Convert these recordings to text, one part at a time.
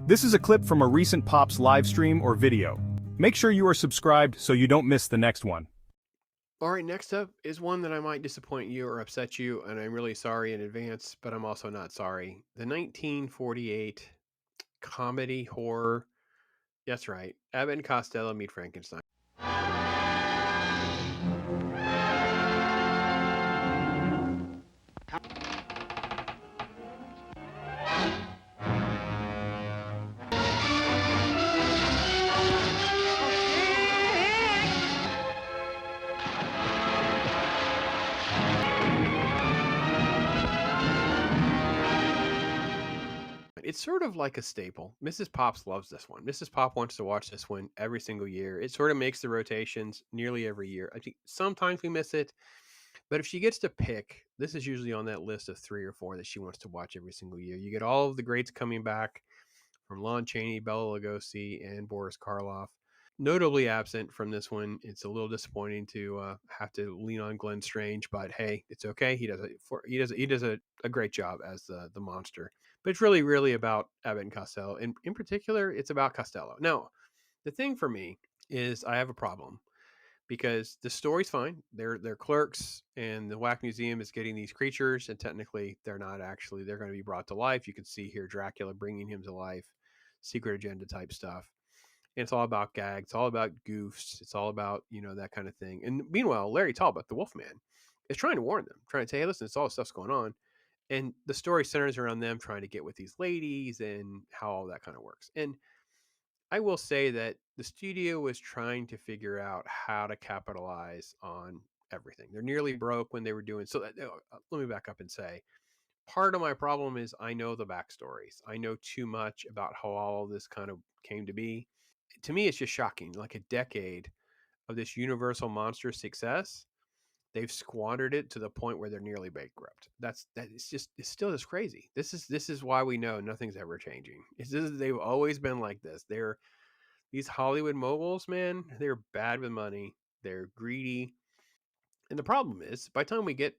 This is a clip from a recent Pops live stream or video. Make sure you are subscribed so you don't miss the next one. All right, next up is one that I might disappoint you or upset you, and I'm really sorry in advance, but I'm also not sorry. The 1948 comedy horror. That's right. Abbott and Costello meet Frankenstein. It's sort of like a staple. Mrs. Pops loves this one. Mrs. Pop wants to watch this one every single year. It sort of makes the rotations nearly every year. I think sometimes we miss it, but if she gets to pick, this is usually on that list of 3 or 4 that she wants to watch every single year. You get all of the greats coming back from Lon Chaney, Bela Lugosi, and Boris Karloff. Notably absent from this one. It's a little disappointing to have to lean on Glenn Strange, but hey, it's okay. He does a great job as the monster. But it's really about Abbott and Costello, and in particular, it's about Costello. Now, the thing for me is I have a problem because the story's fine. They're clerks, and the Whack Museum is getting these creatures, and technically, they're not actually. They're going to be brought to life. You can see here Dracula bringing him to life, secret agenda type stuff. And it's all about gags. It's all about goofs. It's all about, that kind of thing. And meanwhile, Larry Talbot, the Wolfman, is trying to warn them, trying to say, hey, listen, it's all this stuff's going on. And the story centers around them trying to get with these ladies and how all that kind of works. And I will say that the studio was trying to figure out how to capitalize on everything. They're nearly broke when they were doing so. Let me back up and say, part of my problem is I know the backstories. I know too much about how all of this kind of came to be. To me, it's just shocking. Like a decade of this Universal monster success, they've squandered it to the point where they're nearly bankrupt. It's still just crazy. This is why we know nothing's ever changing. They've always been like this. They're these Hollywood moguls, man. They're bad with money. They're greedy. And the problem is, by the time we get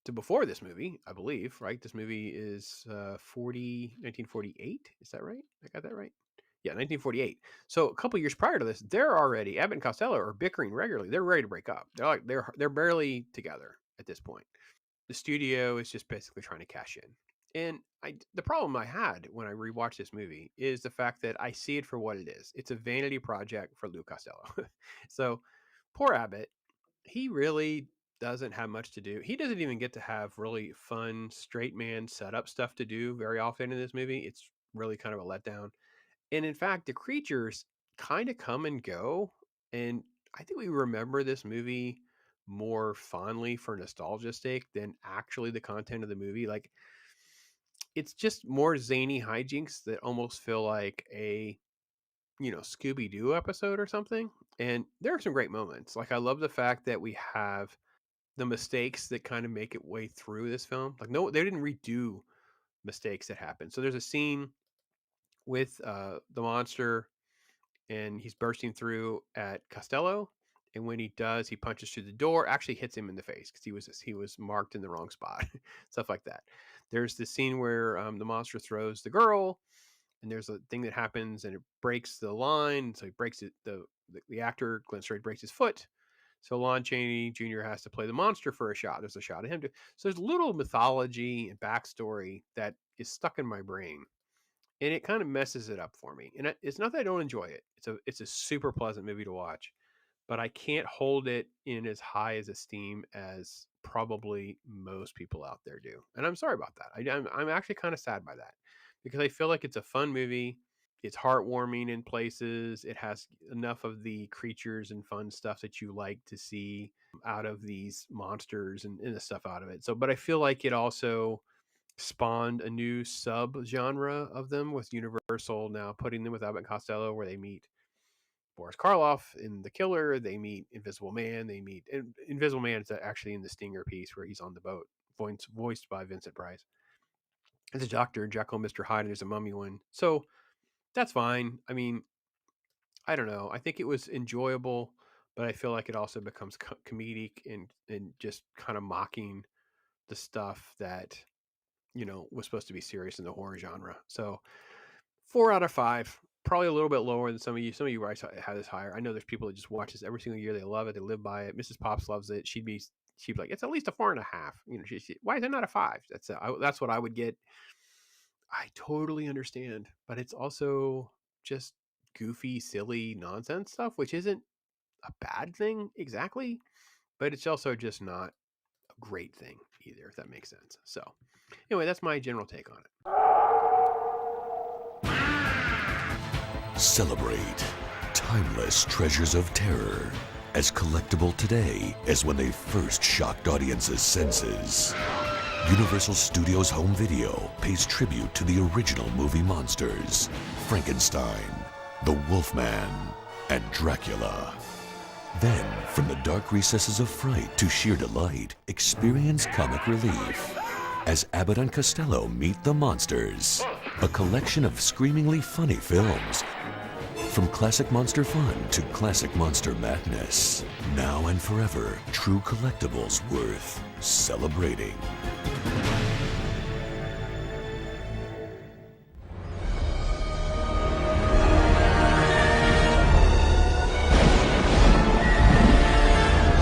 to before this movie, I believe, right? This movie is 1948. Is that right? I got that right? Yeah, 1948. So a couple years prior to this, they're already Abbott and Costello are bickering regularly. They're ready to break up. They're barely together at this point. The studio is just basically trying to cash in. And the problem I had when I rewatched this movie is the fact that I see it for what it is. It's a vanity project for Lou Costello. So poor Abbott, he really doesn't have much to do. He doesn't even get to have really fun straight man setup stuff to do very often in this movie. It's really kind of a letdown. And in fact, the creatures kind of come and go. And I think we remember this movie more fondly for nostalgia's sake than actually the content of the movie. Like, it's just more zany hijinks that almost feel like a, Scooby Doo episode or something. And there are some great moments. Like, I love the fact that we have the mistakes that kind of make it way through this film. Like, no, they didn't redo mistakes that happened. So there's a scene with the monster, and he's bursting through at Costello. And when he does, he punches through the door, actually hits him in the face because he was marked in the wrong spot, stuff like that. There's the scene where the monster throws the girl, and there's a thing that happens, and it breaks the line. So he breaks it. The actor Glenn Strait breaks his foot. So Lon Chaney Jr. has to play the monster for a shot. There's a shot of him too. So there's little mythology and backstory that is stuck in my brain, and it kind of messes it up for me. And it's not that I don't enjoy it. It's a super pleasant movie to watch, but I can't hold it in as high as esteem as probably most people out there do. And I'm sorry about that. I'm actually kind of sad by that because I feel like it's a fun movie. It's heartwarming in places. It has enough of the creatures and fun stuff that you like to see out of these monsters and the stuff out of it. So, but I feel like it also spawned a new sub genre of them with Universal now putting them with Abbott and Costello, where they meet Boris Karloff in The Killer. They meet Invisible Man. Invisible Man is actually in the Stinger piece where he's on the boat, voiced by Vincent Price. There's a Dr. Jekyll, Mr. Hyde, and there's a mummy one. So that's fine. I mean, I don't know. I think it was enjoyable, but I feel like it also becomes comedic and just kind of mocking the stuff that was supposed to be serious in the horror genre. So 4 out of 5. Probably a little bit lower than some of you. Some of you guys have this higher. I know there's people that just watch this every single year. They love it. They live by it. Mrs. Pops loves it. She'd be like, it's at least a 4.5. You know, why is it not a 5? That's what I would get. I totally understand, but it's also just goofy, silly nonsense stuff, which isn't a bad thing exactly, but it's also just not a great thing either, if that makes sense. So anyway, that's my general take on it. Celebrate timeless treasures of terror, as collectible today as when they first shocked audiences' senses. Universal Studios Home Video pays tribute to the original movie monsters, Frankenstein, the Wolfman, and Dracula. Then, from the dark recesses of fright to sheer delight, experience comic relief as Abbott and Costello meet the monsters, a collection of screamingly funny films. From classic monster fun to classic monster madness, now and forever, true collectibles worth celebrating.